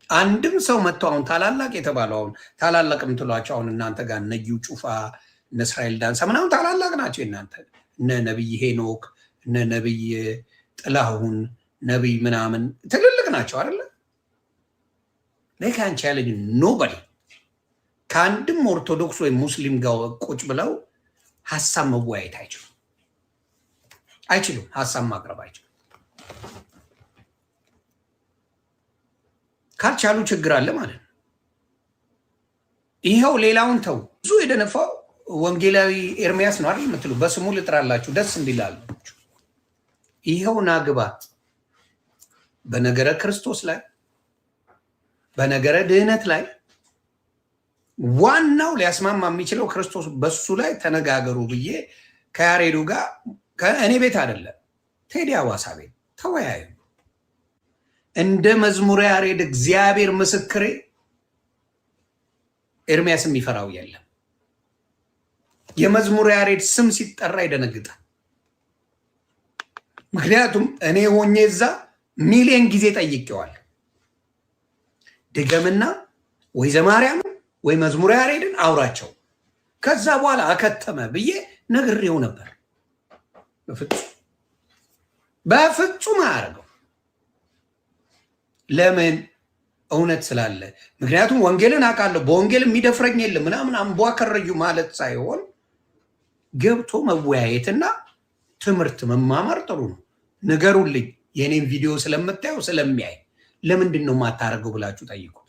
አንድም ሰው መጥተው አሁን ታላላቅ የተባለው አሁን ታላላቅ የምትሏቸው አሁን እናንተ ጋር ነዩ ጩፋ እነ እስራኤል ዳንሳ ምናምን ታላላቅ ናቸው። እናንተ እነ ነብይ ሄኖክ እነ ነብይ ጥላሁን ነብይ ምናምን ትልልቅ ናቸው አይደለ? they can challenge nobody ከአንድም ኦርቶዶክስ ወይ ሙስሊም ጋር ቁጭ ብለው ሀሳብ መወያየት አይችሉም። ሀሳብ ማቅረብ አይችሉም። ካልቻሉ ችግር አለ ማለት ነው። ይኸው ሌላውን ተው። ብዙ የደነፋው ወንጌላዊ ኤርሚያስ ነው አይደል የምትሉ በስሙ ልጥራላችሁ ደስ እንዲላላችሁ። ይኸው ናግባ በነገረ ክርስቶስ ላይ በነገረ ድህነት ላይ ዋናው ሊያስማማ የሚችለው ክርስቶስ በሱ ላይ ተነጋገሩ ብዬ ከያሬዱ ጋር ከእኔ ቤት አይደለም ቴዲ አዋሳ ቤት ተወያዩ። እንደ መዝሙረ ያሬድ እግዚአብሔር ምስክሬ ኤርሚያስ የሚፈራው የለም። የመዝሙረ ያሬድ ስም ሲጠራ ይደነግጣል። ምክንያቱም እኔ ሆኜ እዛ ሚሊዮን ጊዜ ጠይቄዋል። ድገምና ወይ ዘማርያም ወይ መዝሙረ ያሬድን አውራቸው ከዛ በኋላ አከተመ ብዬ ነግሬው ነበር። በፍጹም አያደርገው። ለምን? እውነት ስላለ። ምክንያቱም ወንጌልን አውቃለሁ በወንጌል የሚደፍረኝ የለም ምናምን አምቧ ከረዩ ማለት ሳይሆን ገብቶ መወያየትና ትምህርት መማማር ጥሩ ነው። ንገሩልኝ። የኔን ቪዲዮ ስለምታየው ስለሚያይ ለምንድን ነው የማታደርገው ብላችሁ ጠይቁት።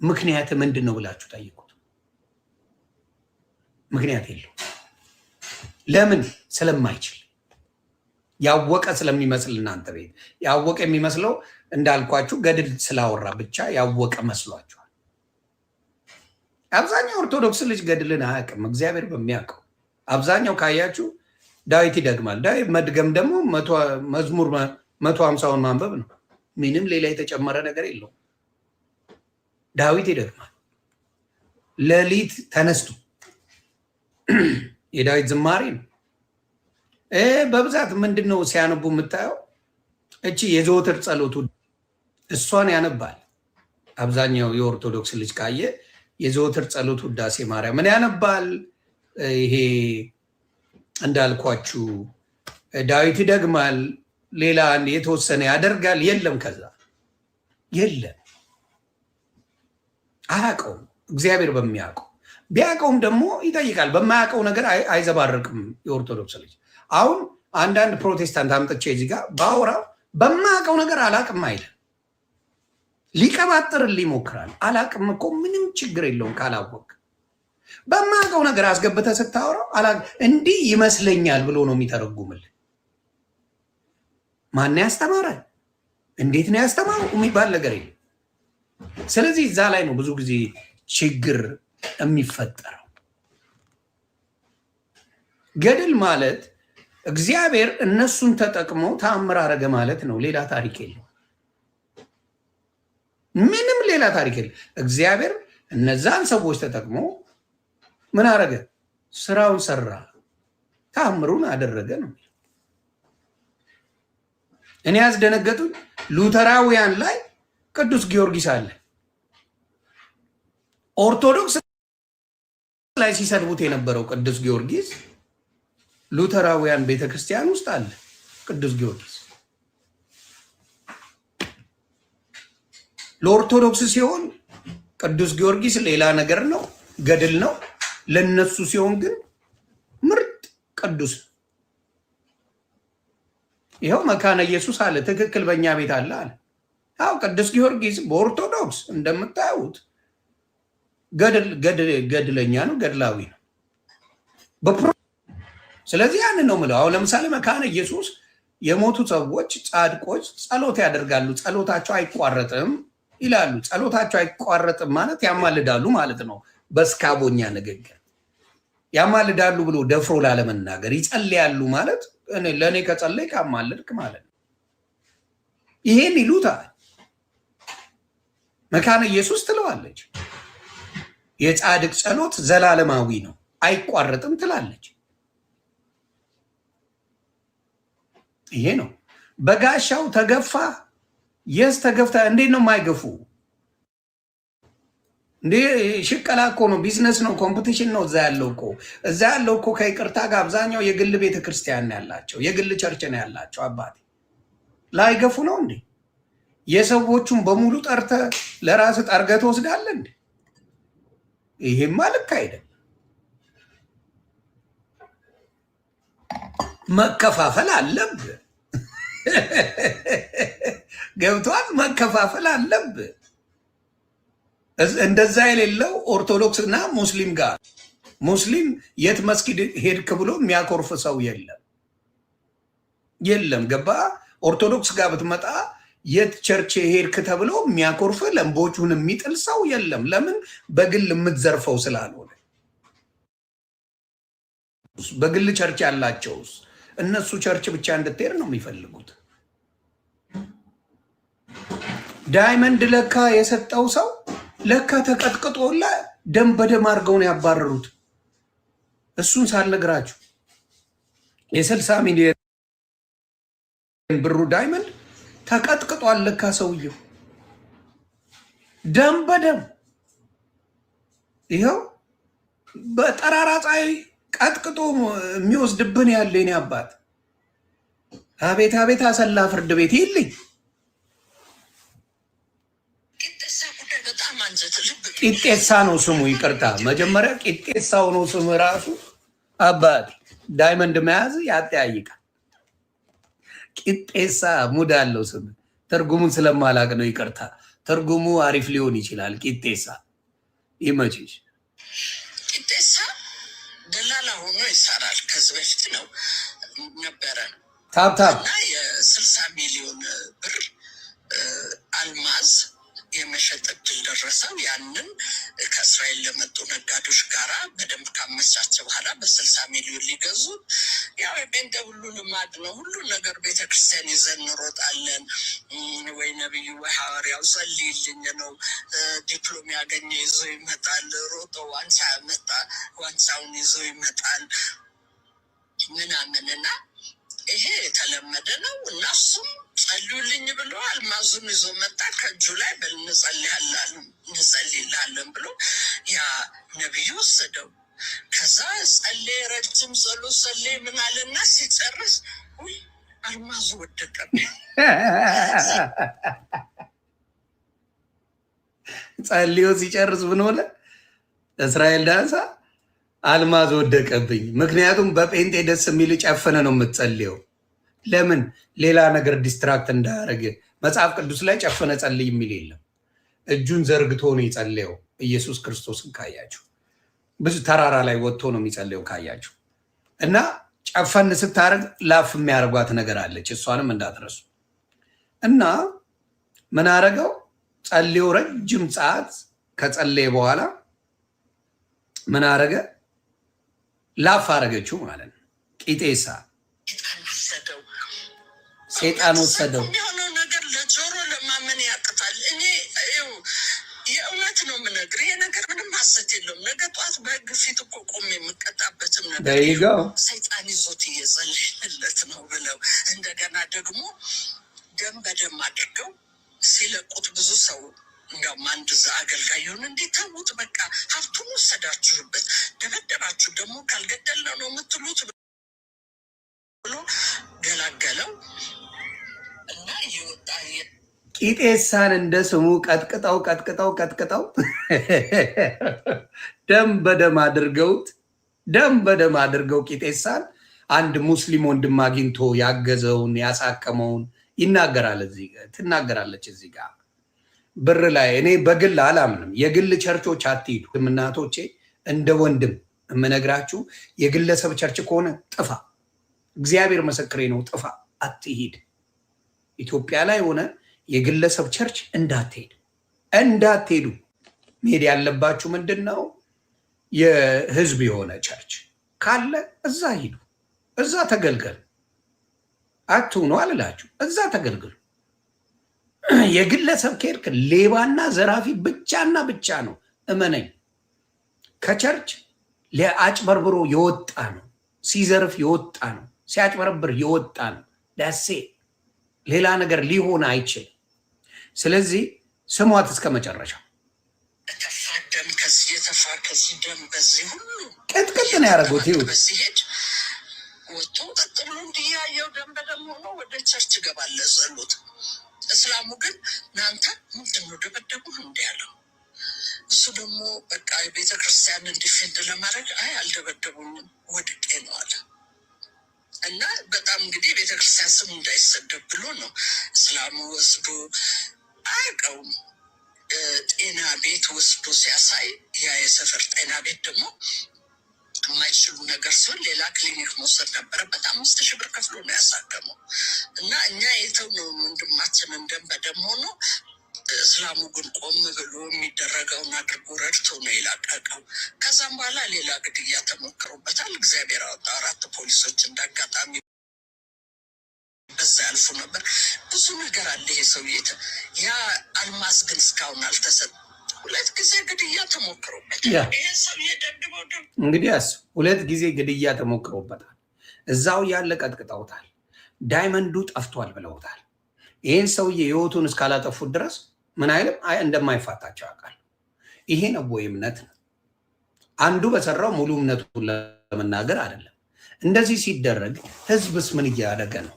ምክንያት ምንድን ነው ብላችሁ ጠይቁት። ምክንያት የለው። ለምን? ስለማይችል ያወቀ ስለሚመስል እናንተ ቤት ያወቀ የሚመስለው እንዳልኳችሁ ገድል ስላወራ ብቻ ያወቀ መስሏችኋል። አብዛኛው ኦርቶዶክስ ልጅ ገድልን አያውቅም። እግዚአብሔር በሚያውቀው አብዛኛው ካያችሁ ዳዊት ይደግማል። ዳዊት መድገም ደግሞ መዝሙር 150ውን ማንበብ ነው። ምንም ሌላ የተጨመረ ነገር የለውም። ዳዊት ይደግማል። ሌሊት ተነስቶ የዳዊት ዝማሬ ነው። በብዛት ምንድነው ሲያነቡ የምታየው? እቺ የዘወትር ጸሎቱ እሷን ያነባል። አብዛኛው የኦርቶዶክስ ልጅ ካየ የዘወትር ጸሎት ውዳሴ ማርያምን ያነባል። ይሄ እንዳልኳችሁ ዳዊት ይደግማል። ሌላ የተወሰነ ያደርጋል። የለም ከዛ የለም። አያውቀውም። እግዚአብሔር በሚያውቀው ቢያውቀውም ደግሞ ይጠይቃል። በማያውቀው ነገር አይዘባርቅም የኦርቶዶክስ ልጅ። አሁን አንዳንድ ፕሮቴስታንት አምጥቼ እዚህ ጋር ባወራው በማያውቀው ነገር አላቅም አይልም። ሊቀባጥርልህ ይሞክራል። አላቅም እኮ ምንም ችግር የለውም ካላወቅ። በማያውቀው ነገር አስገብተህ ስታወራው እንዲህ ይመስለኛል ብሎ ነው የሚተረጉምልህ። ማን ያስተማረ እንዴት ነው ያስተማረው የሚባል ነገር የለም። ስለዚህ እዛ ላይ ነው ብዙ ጊዜ ችግር የሚፈጠረው። ገድል ማለት እግዚአብሔር እነሱን ተጠቅሞ ተአምር አረገ ማለት ነው። ሌላ ታሪክ የለም። ምንም ሌላ ታሪክ የለም። እግዚአብሔር እነዛን ሰዎች ተጠቅሞ ምን አረገ? ስራውን ሰራ፣ ተአምሩን አደረገ ነው። እኔ ያስደነገጡኝ ሉተራውያን ላይ ቅዱስ ጊዮርጊስ አለ። ኦርቶዶክስ ላይ ሲሰድቡት የነበረው ቅዱስ ጊዮርጊስ ሉተራውያን ቤተክርስቲያን ውስጥ አለ። ቅዱስ ጊዮርጊስ ለኦርቶዶክስ ሲሆን ቅዱስ ጊዮርጊስ ሌላ ነገር ነው፣ ገድል ነው። ለነሱ ሲሆን ግን ምርጥ ቅዱስ። ይኸው መካነ ኢየሱስ አለ። ትክክል በእኛ ቤት አለ አለ። አው ቅዱስ ጊዮርጊስ በኦርቶዶክስ እንደምታዩት ገድለኛ ነው፣ ገድላዊ ነው። ስለዚህ ያንን ነው የምለው። አሁን ለምሳሌ መካነ ኢየሱስ የሞቱ ሰዎች ጻድቆች ጸሎት ያደርጋሉ፣ ጸሎታቸው አይቋረጥም ይላሉ። ጸሎታቸው አይቋረጥም ማለት ያማልዳሉ ማለት ነው። በስካቦኛ ንግግር ያማልዳሉ ብሎ ደፍሮ ላለመናገር ይጸልያሉ ማለት ለእኔ ከጸለይ ካማልድክ ማለት ነው። ይሄን ይሉታል። መካነ ኢየሱስ ትለዋለች። የጻድቅ ጸሎት ዘላለማዊ ነው አይቋረጥም ትላለች። ይሄ ነው። በጋሻው ተገፋ የስ ተገፍታ እንዴት ነው የማይገፉ? እንዴ ሽቀላ እኮ ነው፣ ቢዝነስ ነው፣ ኮምፒቲሽን ነው። እዛ ያለው እኮ ከይቅርታ ጋር አብዛኛው የግል ቤተክርስቲያን ያላቸው የግል ቸርች ነው ያላቸው። አባቴ ላይገፉ ነው እንዴ? የሰዎቹን በሙሉ ጠርተ ለራስ ጠርገህ ትወስዳለህ እንዴ? ይሄማ ልክ አይደለም። መከፋፈል አለብህ። ገብቷል? መከፋፈል አለብህ። እንደዛ የሌለው ኦርቶዶክስ እና ሙስሊም ጋር ሙስሊም የት መስጊድ ሄድክ ብሎ የሚያኮርፍ ሰው የለም። ገባ? ኦርቶዶክስ ጋር ብትመጣ የት ቸርች ሄድክ ተብሎ የሚያኮርፍ ለምቦቹን የሚጥል ሰው የለም። ለምን? በግል የምትዘርፈው ስላልሆነ። በግል ቸርች ያላቸውስ እነሱ ቸርች ብቻ እንድትሄድ ነው የሚፈልጉት። ዳይመንድ ለካ የሰጠው ሰው ለካ ተቀጥቅጦላ ደም በደም አድርገው ነው ያባረሩት። እሱን ሳልነግራችሁ የ60 ሚሊዮን ብሩ ዳይመንድ ተቀጥቅጧል። ለካ ሰውየው ደም በደም ይኸው በጠራራ ፀሐይ ቀጥቅጦ የሚወስድብን ያለ የኔ አባት። አቤት አቤት! አሰላ ፍርድ ቤት ይልኝ። ቂጤሳ ነው ስሙ። ይቅርታ መጀመሪያ ቂጤሳው ነው ስሙ ራሱ። አባት ዳይመንድ መያዝ ያጠያይቃል። ቂጤሳ ሙድ አለው ስም። ትርጉሙን ስለማላቅ ነው ይቅርታ። ትርጉሙ አሪፍ ሊሆን ይችላል። ቂጤሳ ይመችሽ። ቂጤሳ ደላላ ሆኖ ይሰራል። ከዚህ በፊት ነው ነበረ ታብታብ እና የ60 ሚሊዮን ብር አልማዝ የመሸጥ እድል ደረሰው። ያንን ከእስራኤል ለመጡ ነጋዴዎች ጋራ በደንብ ካመቻቸ በኋላ በ60 ሚሊዮን ሊገዙት። ያው የጴንጤ ሁሉ ልማድ ነው። ሁሉ ነገር ቤተክርስቲያን ይዘን እንሮጣለን። ወይ ነብዩ ወይ ሐዋርያው ጸልይልኝ ነው። ዲፕሎም ያገኘ ይዞ ይመጣል። ሮጦ ዋንጫ ያመጣ ዋንጫውን ይዞ ይመጣል ምናምንና ይሄ የተለመደ ነው። እናሱም ጸልዩልኝ ብሎ አልማዙን ይዞ መጣ። ከእጁ ላይ እንጸልይልሃለን ብሎ ያ ነቢዩ ወሰደው። ከዛ ጸለየ፣ ረጅም ጸሎት ጸለየ ምናልና ሲጨርስ ውይ አልማዙ ወደቀብኝ። ጸልዮ ሲጨርስ ምን ሆነ? እስራኤል ዳንሳ አልማዝ ወደቀብኝ። ምክንያቱም በጴንጤ ደስ የሚል ጨፍነ ነው የምትጸልየው። ለምን? ሌላ ነገር ዲስትራክት እንዳያደርግ። መጽሐፍ ቅዱስ ላይ ጨፍነ ጸልይ የሚል የለም። እጁን ዘርግቶ ነው የጸለየው። ኢየሱስ ክርስቶስን ካያችሁ ብዙ ተራራ ላይ ወጥቶ ነው የሚጸለየው ካያችሁ። እና ጨፈን ስታደርግ ላፍ የሚያደርጓት ነገር አለች። እሷንም እንዳትረሱ። እና ምን አደረገው? ጸልዮ ረጅም ሰዓት ከጸለየ በኋላ ምን አደረገ? ላፍ አደረገችው ማለት ነው። ቂጤሳ ሴጣን ወሰደው። የሆነው ነገር ለጆሮ ለማመን ያቅታል። እኔ የእውነት ነው የምነግርህ። ይሄ ነገር ምንም ሀሰት የለውም። ነገ ጠዋት በህግ ፊት እኮ ቆሜ የምቀጣበትም ነገር ሰይጣን ይዞት እየጸለየለት ነው ብለው እንደገና ደግሞ ደም በደም አድርገው ሲለቁት ብዙ ሰው እንደውም አንድ አገልጋይ የሆነ እንዴት ተዉት፣ በቃ ሀብቱን ወሰዳችሁበት፣ ደበደባችሁ፣ ደግሞ ካልገደልነው ነው የምትሉት ብሎ ገላገለው እና ይወጣ። ቂጤሳን እንደ ስሙ ቀጥቅጠው ደም በደም አድርገው ቂጤሳን አንድ ሙስሊም ወንድም አግኝቶ ያገዘውን ያሳከመውን ትናገራለች እዚህ ጋር ብር ላይ። እኔ በግል አላምንም። የግል ቸርቾች አትሂዱ እናቶቼ። እንደ ወንድም የምነግራችሁ የግለሰብ ቸርች ከሆነ ጥፋ። እግዚአብሔር ምስክሬ ነው። ጥፋ፣ አትሂድ። ኢትዮጵያ ላይ ሆነ የግለሰብ ቸርች እንዳትሄዱ። መሄድ ያለባችሁ ምንድን ነው? የህዝብ የሆነ ቸርች ካለ እዛ ሂዱ፣ እዛ ተገልገሉ። አትሁኑ አልላችሁ፣ እዛ ተገልግሉ። የግለሰብ ከሄድክ ሌባና ዘራፊ ብቻና ብቻ ነው። እመነኝ። ከቸርች ለአጭበርብሮ የወጣ ነው፣ ሲዘርፍ የወጣ ነው፣ ሲያጭበረብር የወጣ ነው። ዳሴ ሌላ ነገር ሊሆን አይችል። ስለዚህ ስሟት እስከ መጨረሻው። ደም ከዚህ የተፋ ከዚህ ደም በዚህ ሁሉ ቅጥቅጥ ነው ያደረጉት። ይሁን በሲሄድ ወጥቶ ቀጥ ብሎ እንዲያየው ደም በደም ሆኖ ወደ ቸርች ገባለ ጸሎት። እስላሙ ግን እናንተ ምንድን ነው ደበደቡ እንዲ ያለው። እሱ ደግሞ በቃ ቤተክርስቲያንን ዲፌንድ ለማድረግ አይ አልደበደቡኝም ወድቄ ነው አለ። እና በጣም እንግዲህ ቤተክርስቲያን ስም እንዳይሰደብ ብሎ ነው እስላሙ ወስዶ አያውቀውም ጤና ቤት ወስዶ ሲያሳይ፣ ያ የሰፈር ጤና ቤት ደግሞ የማይችሉ ነገር ሲሆን ሌላ ክሊኒክ መውሰድ ነበረበት። 5,000 ብር ከፍሎ ነው ያሳከመው። እና እኛ የተውነው ወንድማችንን ደም በደም ሆኖ እስላሙ ግን ቆም ብሎ የሚደረገውን አድርጎ ረድቶ ነው የላቀቀው። ከዛም በኋላ ሌላ ግድያ ተሞክሮበታል። እግዚአብሔር አወጣ። 4 ፖሊሶች እንዳጋጣሚ በዛ ያልፉ ነበር። ብዙ ነገር አለ ይሄ ሰውዬ። ያ አልማዝ ግን እስካሁን አልተሰጠም። 2 ጊዜ ግድያ ተሞክሮበታል። ይሄ ሰውዬ ደግመው እንግዲህ 2 ጊዜ ግድያ ተሞክሮበታል። እዛው ያለ ቀጥቅጠውታል። ዳይመንዱ ጠፍቷል ብለውታል። ይህን ሰውዬ ህይወቱን እስካላጠፉት ድረስ ምን አይልም እንደማይፋታቸው ያውቃል። ይሄ ነው ወይ እምነት ነው? አንዱ በሰራው ሙሉ እምነቱን ለመናገር አይደለም። እንደዚህ ሲደረግ ህዝብስ ምን እያደረገ ነው?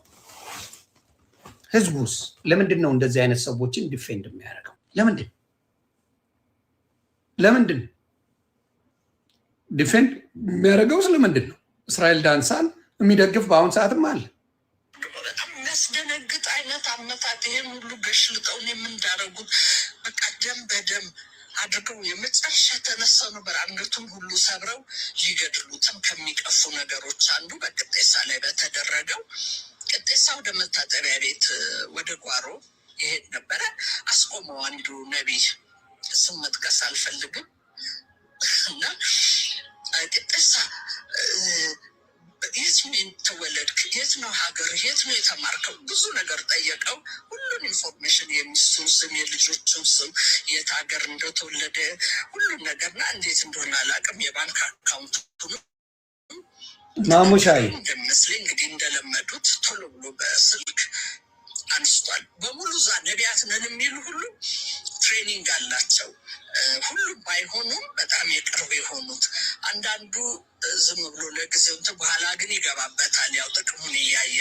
ህዝቡስ ለምንድን ነው እንደዚህ አይነት ሰዎችን ዲፌንድ የሚያደርገው? ለምንድን ዲፌንድ የሚያደርገው? ስለምንድን ነው? እስራኤል ዳንሳን የሚደግፍ በአሁን ሰዓትም አለ። በጣም የሚያስደነግጥ አይነት አመታት። ይህን ሁሉ ገሽልጠውን የምንዳረጉት በቃ ደም በደም አድርገው የመጨረሻ የተነሳ ነበር። አንገቱን ሁሉ ሰብረው ሊገድሉትም ከሚቀፉ ነገሮች አንዱ በቅጤሳ ላይ በተደረገው ቅጤሳ ወደ መታጠቢያ ቤት ወደ ጓሮ ይሄድ ነበረ። አስቆመው አንዱ ነቢይ፣ ስም መጥቀስ አልፈልግም። እና ቅጤሳ የት ነው የተወለድክ? የት ነው ሀገር? የት ነው የተማርከው? ብዙ ነገር ጠየቀው። ሁሉን ኢንፎርሜሽን፣ የሚስቱን ስም፣ የልጆቹን ስም፣ የት ሀገር እንደተወለደ ሁሉን ነገርና እንዴት እንደሆነ አላውቅም። የባንክ አካውንቱ ማሙሻይ እንደሚመስለኝ እንግዲህ እንደለመዱት ቶሎ ብሎ በስልክ አንስቷል። በሙሉ ዛ ነቢያት ነን የሚሉ ሁሉ ትሬኒንግ አላቸው። ሁሉም ባይሆኑም በጣም የቅርብ የሆኑት አንዳንዱ ዝም ብሎ ለጊዜው እንትን በኋላ ግን ይገባበታል፣ ያው ጥቅሙን እያየ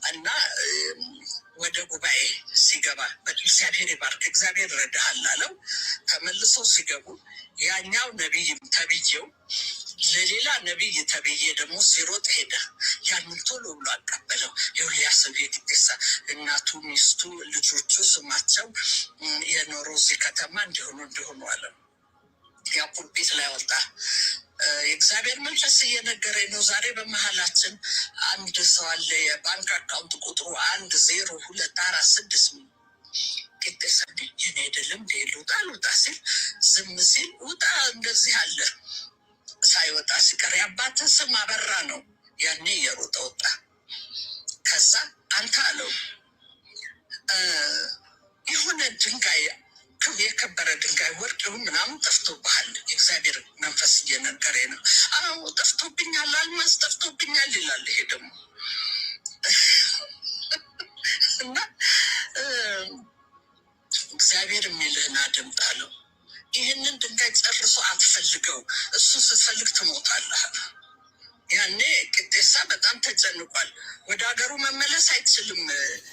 እና ወደ ጉባኤ ሲገባ እግዚአብሔር ይባርክ፣ እግዚአብሔር ረዳሃል አለው። ተመልሰው ሲገቡ ያኛው ነቢይም ተብዬው ለሌላ ነቢይ ተብዬ ደግሞ ሲሮጥ ሄደ። ያንን ቶሎ ብሎ አቀበለው። የሁሊያ ሰው የቅጤሳ እናቱ፣ ሚስቱ፣ ልጆቹ ስማቸው የኖረው እዚህ ከተማ እንዲሆኑ አለ። ያ ፑልፒት ላይ ወጣ። የእግዚአብሔር መንፈስ እየነገረኝ ነው። ዛሬ በመሀላችን አንድ ሰው አለ። የባንክ አካውንት ቁጥሩ 102446 ቅጤሳ ይህን አይደለም ልውጣ ልውጣ ሲል ዝም ሲል ውጣ እንደዚህ አለ። ሳይወጣ ሲቀር የአባትን ስም አበራ ነው። ያኔ እየሮጠ ወጣ። ከዛ አንተ አለው የሆነ ድንጋይ፣ የከበረ ድንጋይ፣ ወርቅ ይሁን ምናምን ጠፍቶብሃል። የእግዚአብሔር መንፈስ እየነገረኝ ነው። አዎ ጠፍቶብኛል፣ አልማዝ ጠፍቶብኛል ይላል። ይሄ ደግሞ እና እግዚአብሔር የሚልህን አድምጥ አለው። ይህንን ድንጋይ ጨርሶ አትፈልገው፣ እሱ ስትፈልግ ትሞታለህ። ያኔ ቅጤሳ በጣም ተጨንቋል። ወደ ሀገሩ መመለስ አይችልም።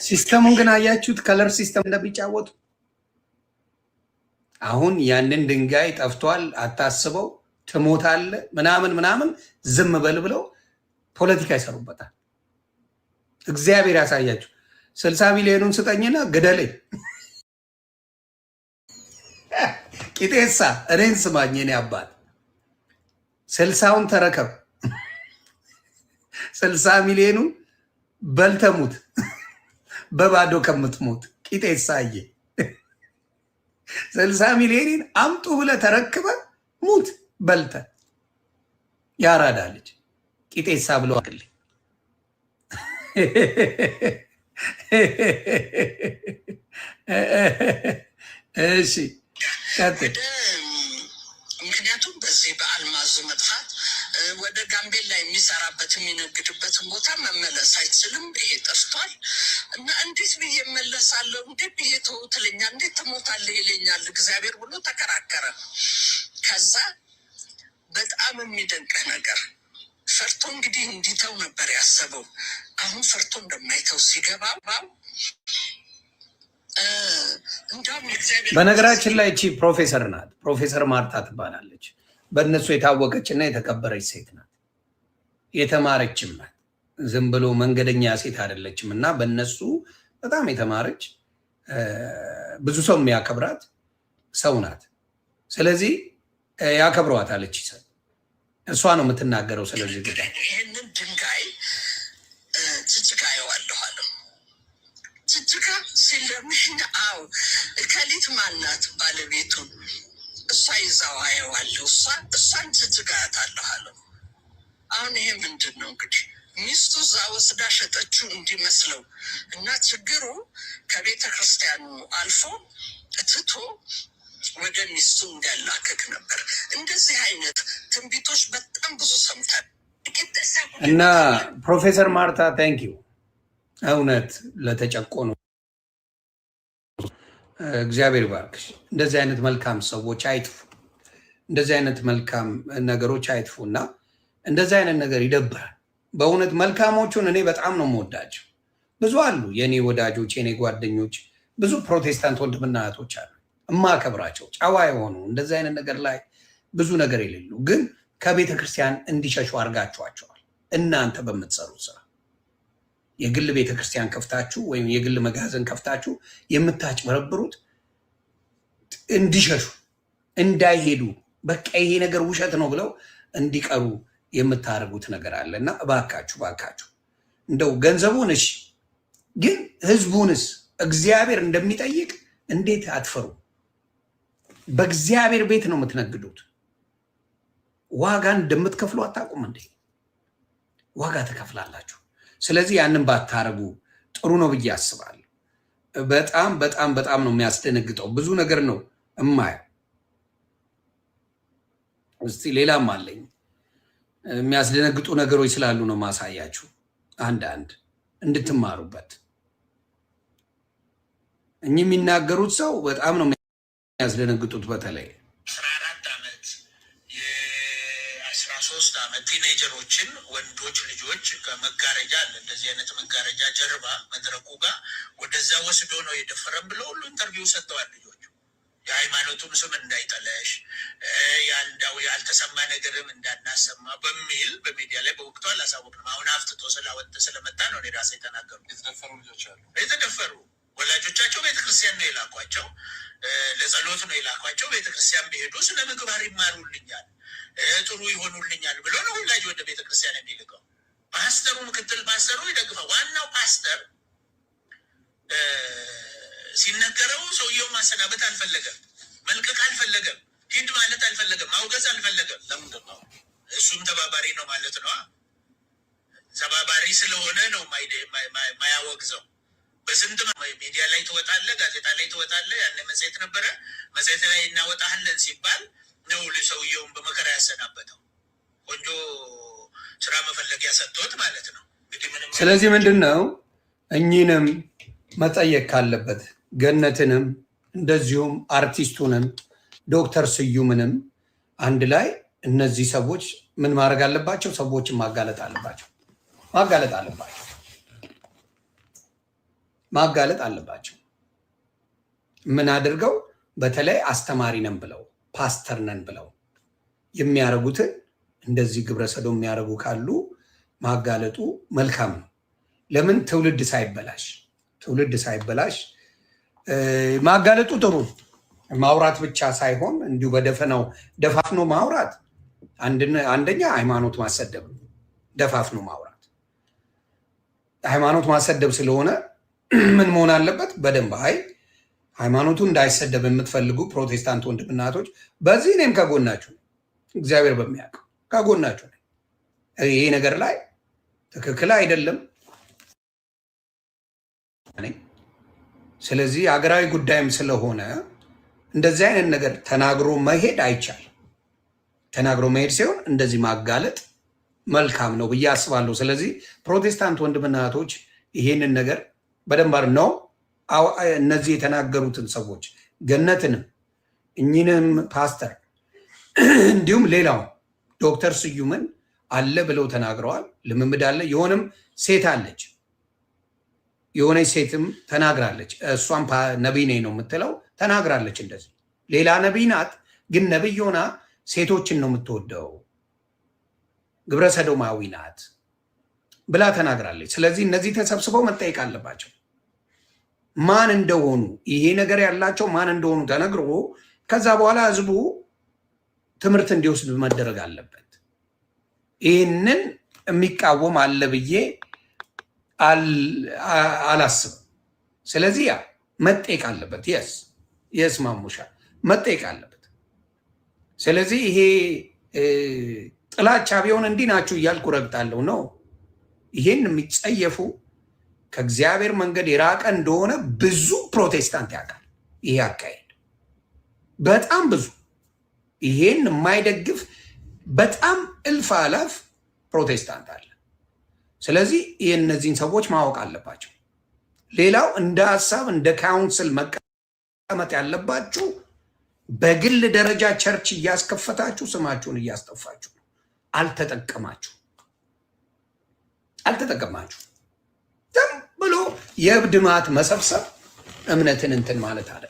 ሲስተሙን ግን አያችሁት? ከለር ሲስተም እንደሚጫወቱ አሁን ያንን ድንጋይ ጠፍቷል፣ አታስበው፣ ትሞታለህ ምናምን ዝም በል ብለው ፖለቲካ ይሰሩበታል። እግዚአብሔር ያሳያችሁ። 60 ሚሊዮኑን ስጠኝና ግደለኝ። ቂጤሳ እኔን ስማኝ፣ እኔ አባት 60ውን ተረከብ፣ 60 ሚሊዮኑን በልተሙት በባዶ ከምትሞት። ቂጤሳዬ 60 ሚሊዮንን አምጡ ብለህ ተረክበ ሙት በልተ። ያራዳ ልጅ ቂጤሳ ብሎ አቅልኝ። እሺ ምክንያቱም በዚህ በአልማዙ መጥፋት ወደ ጋምቤላ የሚሰራበት የሚነግድበትን ቦታ መመለስ አይችልም። ይሄ ጠፍቷል እና እንዴት ብዬ እመለሳለሁ? እንዴት ብዬ ተው ትለኛል፣ እንዴት ትሞታለህ ይለኛል እግዚአብሔር ብሎ ተከራከረ። ከዛ በጣም የሚደንቅህ ነገር ፈርቶ እንግዲህ እንዲተው ነበር ያሰበው። አሁን ፈርቶ እንደማይተው ሲገባው በነገራችን ላይ እቺ ፕሮፌሰር ናት። ፕሮፌሰር ማርታ ትባላለች። በእነሱ የታወቀች እና የተከበረች ሴት ናት። የተማረችም ናት። ዝም ብሎ መንገደኛ ሴት አይደለችም። እና በእነሱ በጣም የተማረች ብዙ ሰው የሚያከብራት ሰው ናት። ስለዚህ ያከብረዋታል። እቺ ሰው እሷ ነው የምትናገረው። ስለዚህ ጉዳይ ይህንን ድንጋይ ጅጅጋ አየዋለሁ አለው። ጅጅጋ ሲለምኝ አው ከሊት ማናት ባለቤቱን እሷ ይዛው አየዋለሁ። እሷን ጅጅጋ ያታለሁ አለው። አሁን ይሄ ምንድን ነው እንግዲህ ሚስቱ እዛ ወስዳ ሸጠችው እንዲመስለው እና ችግሩ ከቤተ ክርስቲያኑ አልፎ ትቶ ወደ ሚስቱ እንዲያላከክ ነበር። እንደዚህ አይነት ትንቢቶች በጣም ብዙ ሰምተን እና ፕሮፌሰር ማርታ ታንኪዩ። እውነት ለተጨቆኑ እግዚአብሔር ባርክሽ። እንደዚህ አይነት መልካም ሰዎች አይጥፉ። እንደዚህ አይነት መልካም ነገሮች አይጥፉ እና እንደዚህ አይነት ነገር ይደብራል። በእውነት መልካሞቹን እኔ በጣም ነው የምወዳቸው። ብዙ አሉ የእኔ ወዳጆች፣ የኔ ጓደኞች፣ ብዙ ፕሮቴስታንት ወንድምና እህቶች አሉ እማከብራቸው፣ ጨዋ የሆኑ እንደዚህ አይነት ነገር ላይ ብዙ ነገር የሌሉ ግን ከቤተ ክርስቲያን እንዲሸሹ አድርጋችኋቸዋል። እናንተ በምትሰሩት ስራ የግል ቤተ ክርስቲያን ከፍታችሁ ወይም የግል መጋዘን ከፍታችሁ የምታጭበረብሩት እንዲሸሹ እንዳይሄዱ፣ በቃ ይሄ ነገር ውሸት ነው ብለው እንዲቀሩ የምታደርጉት ነገር አለ እና እባካችሁ እንደው ገንዘቡን እሺ፣ ግን ህዝቡንስ እግዚአብሔር እንደሚጠይቅ እንዴት አትፈሩ? በእግዚአብሔር ቤት ነው የምትነግዱት። ዋጋን እንደምትከፍሉ አታውቁም እንዴ? ዋጋ ትከፍላላችሁ። ስለዚህ ያንን ባታረጉ ጥሩ ነው ብዬ አስባለሁ። በጣም ነው የሚያስደነግጠው። ብዙ ነገር ነው እማየው። እስቲ ሌላም አለኝ የሚያስደነግጡ ነገሮች ስላሉ ነው ማሳያችሁ፣ አንድ እንድትማሩበት። እኚህ የሚናገሩት ሰው በጣም ነው የሚያስደነግጡት። በተለይ 14 ዓመት የ13 ዓመት ቲኔጀሮችን ወንዶች ልጆች ከመጋረጃ አለ እንደዚህ አይነት መጋረጃ ጀርባ መድረኩ ጋር ወደዛ ወስዶ ነው የደፈረም ብለው ሁሉ ኢንተርቪው ሰጥተዋል። ልጆቹ የሃይማኖቱን ስም እንዳይጠለሽ ያልተሰማ ነገርም እንዳናሰማ በሚል በሚዲያ ላይ በወቅቱ አላሳወቅንም። አሁን አፍትቶ ስለመጣ ነው እኔ ራሴ የተናገሩ። የተደፈሩ ልጆች አሉ። የተደፈሩ ወላጆቻቸው ቤተክርስቲያን ነው የላኳቸው፣ ለጸሎት ነው የላኳቸው። ቤተክርስቲያን ቢሄዱ ስለ ምግባር ይማሩልኛል፣ ጥሩ ይሆኑልኛል ብሎ ነው ወላጅ ወደ ቤተክርስቲያን የሚልቀው። ፓስተሩ፣ ምክትል ፓስተሩ ይደግፋል። ዋናው ፓስተር ሲነገረው ሰውየው ማሰናበት አልፈለገም፣ መልቀቅ አልፈለገም፣ ሂድ ማለት አልፈለገም፣ ማውገዝ አልፈለገም። ለምንድን ነው? እሱም ተባባሪ ነው ማለት ነው። ተባባሪ ስለሆነ ነው ማያወግዘው። በስንት ሚዲያ ላይ ትወጣለህ፣ ጋዜጣ ላይ ትወጣለህ። ያኔ መጽሔት ነበረ፣ መጽሔት ላይ እናወጣለን ሲባል ነው ሰውየውን በመከራ ያሰናበተው። ቆንጆ ስራ መፈለጊያ ሰጥቶት ማለት ነው። ስለዚህ ምንድን ነው እኚህንም መጠየቅ ካለበት ገነትንም እንደዚሁም አርቲስቱንም ዶክተር ስዩምንም አንድ ላይ እነዚህ ሰዎች ምን ማድረግ አለባቸው? ሰዎችን ማጋለጥ አለባቸው። ምን አድርገው? በተለይ አስተማሪ ነን ብለው ፓስተር ነን ብለው የሚያደርጉትን እንደዚህ ግብረ ሰዶም የሚያደርጉ ካሉ ማጋለጡ መልካም ነው። ለምን? ትውልድ ሳይበላሽ ማጋለጡ ጥሩ። ማውራት ብቻ ሳይሆን እንዲሁ በደፈናው ደፋፍኖ ማውራት አንደኛ ሃይማኖት ማሰደብ ነው። ደፋፍኖ ማውራት ሃይማኖት ማሰደብ ስለሆነ ምን መሆን አለበት? በደንብ ሃይማኖቱ እንዳይሰደብ የምትፈልጉ ፕሮቴስታንት ወንድምና እህቶች በዚህ እኔም ከጎናችሁ ነው። እግዚአብሔር በሚያውቀው ከጎናችሁ ነው። ይሄ ነገር ላይ ትክክል አይደለም። ስለዚህ ሀገራዊ ጉዳይም ስለሆነ እንደዚህ አይነት ነገር ተናግሮ መሄድ አይቻልም። ተናግሮ መሄድ ሲሆን እንደዚህ ማጋለጥ መልካም ነው ብዬ አስባለሁ። ስለዚህ ፕሮቴስታንት ወንድምና እህቶች ይሄንን ነገር በደንብ ነው እነዚህ የተናገሩትን ሰዎች ገነትንም እኚህንም ፓስተር እንዲሁም ሌላው ዶክተር ስዩምን አለ ብለው ተናግረዋል። ልምምድ አለ። የሆነም ሴት አለች፣ የሆነች ሴትም ተናግራለች። እሷም ነቢይ ነኝ ነው የምትለው ተናግራለች። እንደዚህ ሌላ ነቢይ ናት፣ ግን ነቢይ ሆና ሴቶችን ነው የምትወደው፣ ግብረ ሰዶማዊ ናት ብላ ተናግራለች። ስለዚህ እነዚህ ተሰብስበው መጠየቅ አለባቸው። ማን እንደሆኑ ይሄ ነገር ያላቸው ማን እንደሆኑ ተነግሮ ከዛ በኋላ ህዝቡ ትምህርት እንዲወስድ መደረግ አለበት። ይህንን የሚቃወም አለ ብዬ አላስብም። ስለዚህ ያ መጠየቅ አለበት። የስ ማሙሻ መጠየቅ አለበት። ስለዚህ ይሄ ጥላቻ ቢሆን እንዲህ ናችሁ እያልኩ ረግጣለሁ ነው። ይሄን የሚጸየፉ ከእግዚአብሔር መንገድ የራቀ እንደሆነ ብዙ ፕሮቴስታንት ያውቃል። ይሄ አካሄድ በጣም ብዙ፣ ይሄን የማይደግፍ በጣም እልፍ አላፍ ፕሮቴስታንት አለ። ስለዚህ ይህ እነዚህን ሰዎች ማወቅ አለባቸው። ሌላው እንደ ሀሳብ እንደ ካውንስል መቀመጥ ያለባችሁ በግል ደረጃ ቸርች እያስከፈታችሁ ስማችሁን እያስጠፋችሁ ነው። አልተጠቀማችሁ ዝም ብሎ የእብድ ማት መሰብሰብ እምነትን እንትን ማለት አለ።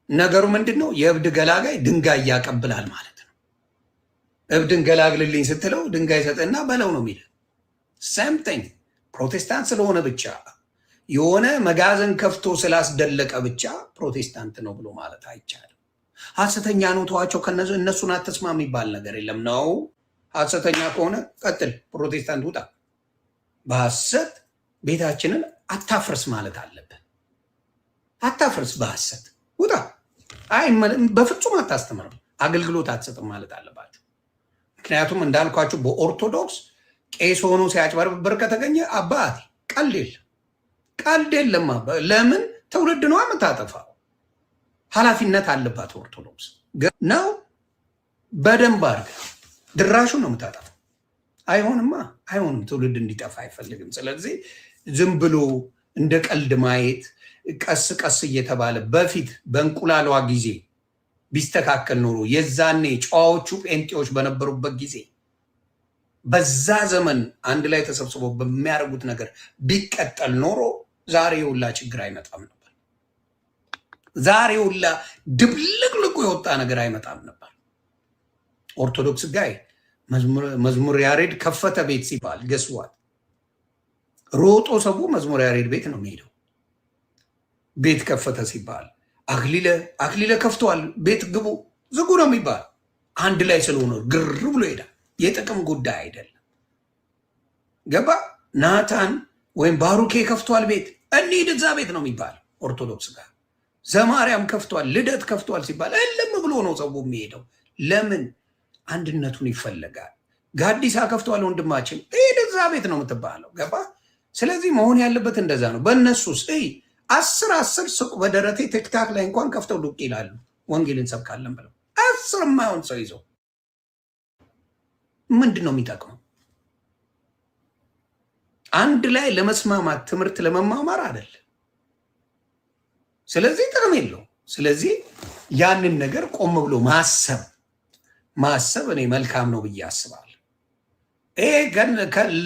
ነገሩ ምንድን ነው? የእብድ ገላጋይ ድንጋይ ያቀብላል ማለት ነው። እብድን ገላግልልኝ ስትለው ድንጋይ ሰጥና በለው ነው የሚል ሰምተኝ። ፕሮቴስታንት ስለሆነ ብቻ የሆነ መጋዘን ከፍቶ ስላስደለቀ ብቻ ፕሮቴስታንት ነው ብሎ ማለት አይቻልም። ሐሰተኛ ነው ተዋቸው፣ እነሱን አትስማ የሚባል ነገር የለም ነው። ሐሰተኛ ከሆነ ቀጥል፣ ፕሮቴስታንት ውጣ። በሐሰት ቤታችንን አታፍርስ ማለት አለብን። አታፍርስ፣ በሐሰት ውጣ። አይ በፍጹም አታስተምርም፣ አገልግሎት አትሰጥም ማለት አለባቸው። ምክንያቱም እንዳልኳችሁ በኦርቶዶክስ ቄስ ሆኖ ሲያጭበረብር ከተገኘ አባቴ ቀልድ የለም። ለምን ትውልድ ነው የምታጠፋው? ኃላፊነት አለባት ኦርቶዶክስ ነው። በደንብ አድርጋ ድራሹ ነው የምታጠፋው። አይሆንም። ትውልድ እንዲጠፋ አይፈልግም። ስለዚህ ዝም ብሎ እንደ ቀልድ ማየት ቀስ ቀስ እየተባለ በፊት በእንቁላሏ ጊዜ ቢስተካከል ኖሮ የዛኔ ጨዋዎቹ ጴንጤዎች በነበሩበት ጊዜ በዛ ዘመን አንድ ላይ ተሰብስበው በሚያደርጉት ነገር ቢቀጠል ኖሮ ዛሬ ሁላ ችግር አይመጣም ነበር። ዛሬ ሁላ ድብልቅልቁ የወጣ ነገር አይመጣም ነበር። ኦርቶዶክስ ጋይ መዝሙር ያሬድ ከፈተ ቤት ሲባል ገስዋል ሮጦ ሰቡ መዝሙር ያሬድ ቤት ነው የሚሄደው። ቤት ከፈተ ሲባል አክሊለ ከፍቷል ቤት ግቡ ዝጉ ነው የሚባል። አንድ ላይ ስለሆነ ግር ብሎ ሄዳል። የጥቅም ጉዳይ አይደለም። ገባ? ናታን ወይም ባሩኬ ከፍቷል ቤት እንሂድ እዛ ቤት ነው የሚባል። ኦርቶዶክስ ጋር ዘማርያም ከፍቷል፣ ልደት ከፍቷል ሲባል እልም ብሎ ነው ሰው የሚሄደው። ለምን? አንድነቱን ይፈለጋል። ጋዲሳ ከፍቷል ወንድማችን ሂድ እዛ ቤት ነው የምትባለው። ገባ? ስለዚህ መሆን ያለበት እንደዛ ነው። በእነሱስ 10 ሱቅ በደረቴ ቲክታክ ላይ እንኳን ከፍተው ዱቅ ይላሉ። ወንጌል እንሰብካለን ብለው 10 የማይሆን ሰው ይዘው ምንድን ነው የሚጠቅመው? አንድ ላይ ለመስማማት ትምህርት ለመማማር አይደለም። ስለዚህ ጥቅም የለው። ስለዚህ ያንን ነገር ቆም ብሎ ማሰብ እኔ መልካም ነው ብዬ አስባለሁ። ይሄ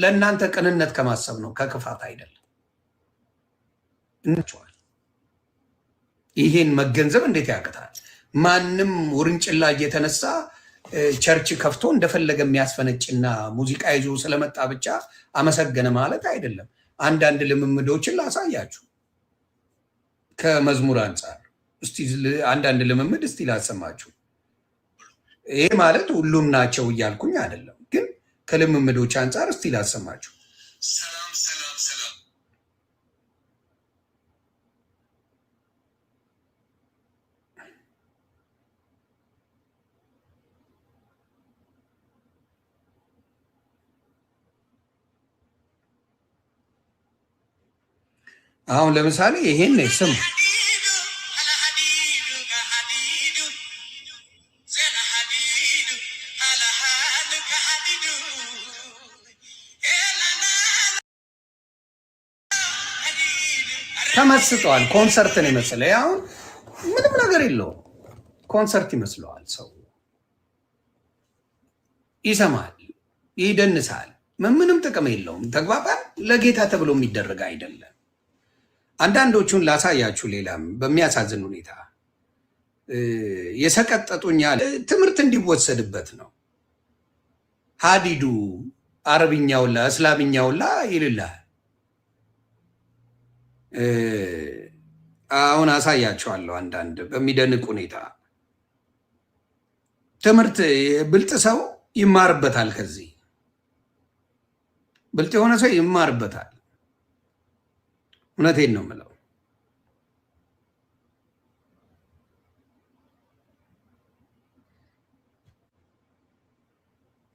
ለእናንተ ቅንነት ከማሰብ ነው፣ ከክፋት አይደለም። እንችዋል ይሄን መገንዘብ እንዴት ያቅታል? ማንም ውርንጭላ እየተነሳ ቸርች ከፍቶ እንደፈለገ የሚያስፈነጭና ሙዚቃ ይዞ ስለመጣ ብቻ አመሰገነ ማለት አይደለም። አንዳንድ ልምምዶችን ላሳያችሁ ከመዝሙር አንጻር። እስቲ አንዳንድ ልምምድ እስቲ ላሰማችሁ። ይሄ ማለት ሁሉም ናቸው እያልኩኝ አይደለም፣ ግን ከልምምዶች አንጻር እስቲ ላሰማችሁ። አሁን ለምሳሌ ይሄን ስም ተመስጧል። ኮንሰርትን የመሰለ ያው ምንም ነገር የለውም። ኮንሰርት ይመስለዋል። ሰው ይሰማል፣ ይደንሳል። ምንም ጥቅም የለውም። ተግባባን። ለጌታ ተብሎ የሚደረግ አይደለም። አንዳንዶቹን ላሳያችሁ። ሌላም በሚያሳዝን ሁኔታ የሰቀጠጡኛል ትምህርት እንዲወሰድበት ነው። ሀዲዱ አረብኛውላ እስላምኛውላ ይልላል። አሁን አሳያችኋለሁ። አንዳንድ በሚደንቅ ሁኔታ ትምህርት ብልጥ ሰው ይማርበታል። ከዚህ ብልጥ የሆነ ሰው ይማርበታል። እውነቴን ነው የምለው።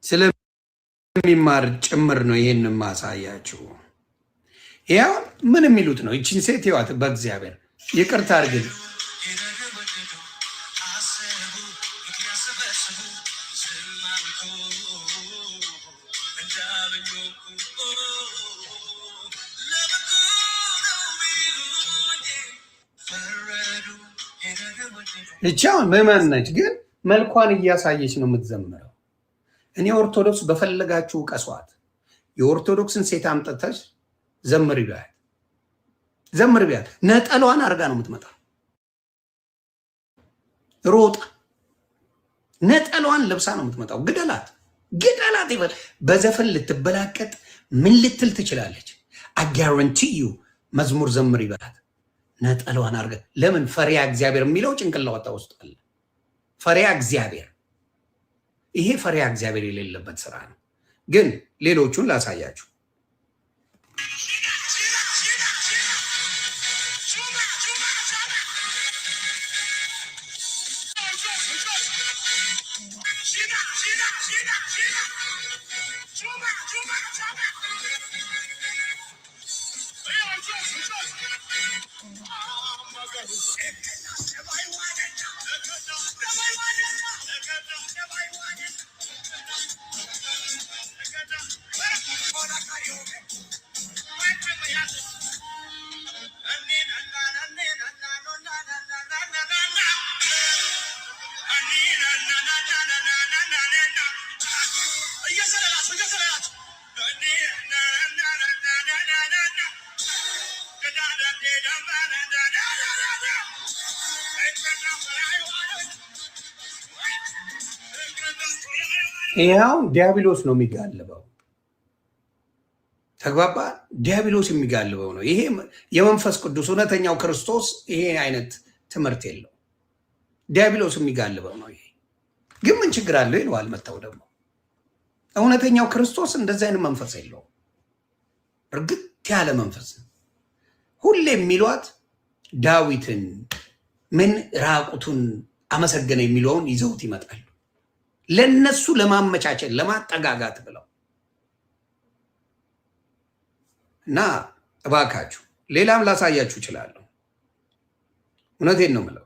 ስለሚማር ጭምር ነው ይሄን ማሳያችሁ። ያው ምን የሚሉት ነው? ይቺን ሴት ይዋት በእግዚአብሔር ይቅርታ አድርግልኝ። ይቻውን ምዕመን ነች፣ ግን መልኳን እያሳየች ነው የምትዘምረው። እኔ ኦርቶዶክስ በፈለጋችሁ ቀሷት። የኦርቶዶክስን ሴት አምጥተሽ ዘምር ቢያት ዘምር ቢያት ነጠሏን አርጋ ነው የምትመጣ። ሮጣ ነጠሏን ለብሳ ነው የምትመጣው። ግደላት ግደላት ይበል። በዘፈን ልትበላቀጥ ምን ልትል ትችላለች? አጋራንቲ ዩ መዝሙር ዘምር ይበላት። ነጠሏን አርጋ ለምን? ፈሪያ እግዚአብሔር የሚለው ጭንቅላቷ ውስጥ አለ። ፈሪያ እግዚአብሔር፣ ይሄ ፈሪያ እግዚአብሔር የሌለበት ስራ ነው። ግን ሌሎቹን ላሳያችሁ። ይሄው ዲያብሎስ ነው የሚጋልበው። ተግባባ? ዲያብሎስ የሚጋልበው ነው። ይሄ የመንፈስ ቅዱስ እውነተኛው ክርስቶስ ይሄ አይነት ትምህርት የለው። ዲያብሎስ የሚጋልበው ነው። ይሄ ግን ምን ችግር አለው ይለዋል። መጣው ደግሞ እውነተኛው ክርስቶስ እንደዚህ አይነት መንፈስ የለው። እርግጥ ያለ መንፈስ ሁሌ የሚሏት ዳዊትን ምን ራቁቱን አመሰገነ የሚለውን ይዘውት ይመጣሉ። ለነሱ ለማመቻቸት ለማጠጋጋት ብለው እና እባካችሁ ሌላም ላሳያችሁ እችላለሁ። እውነቴን ነው የምለው።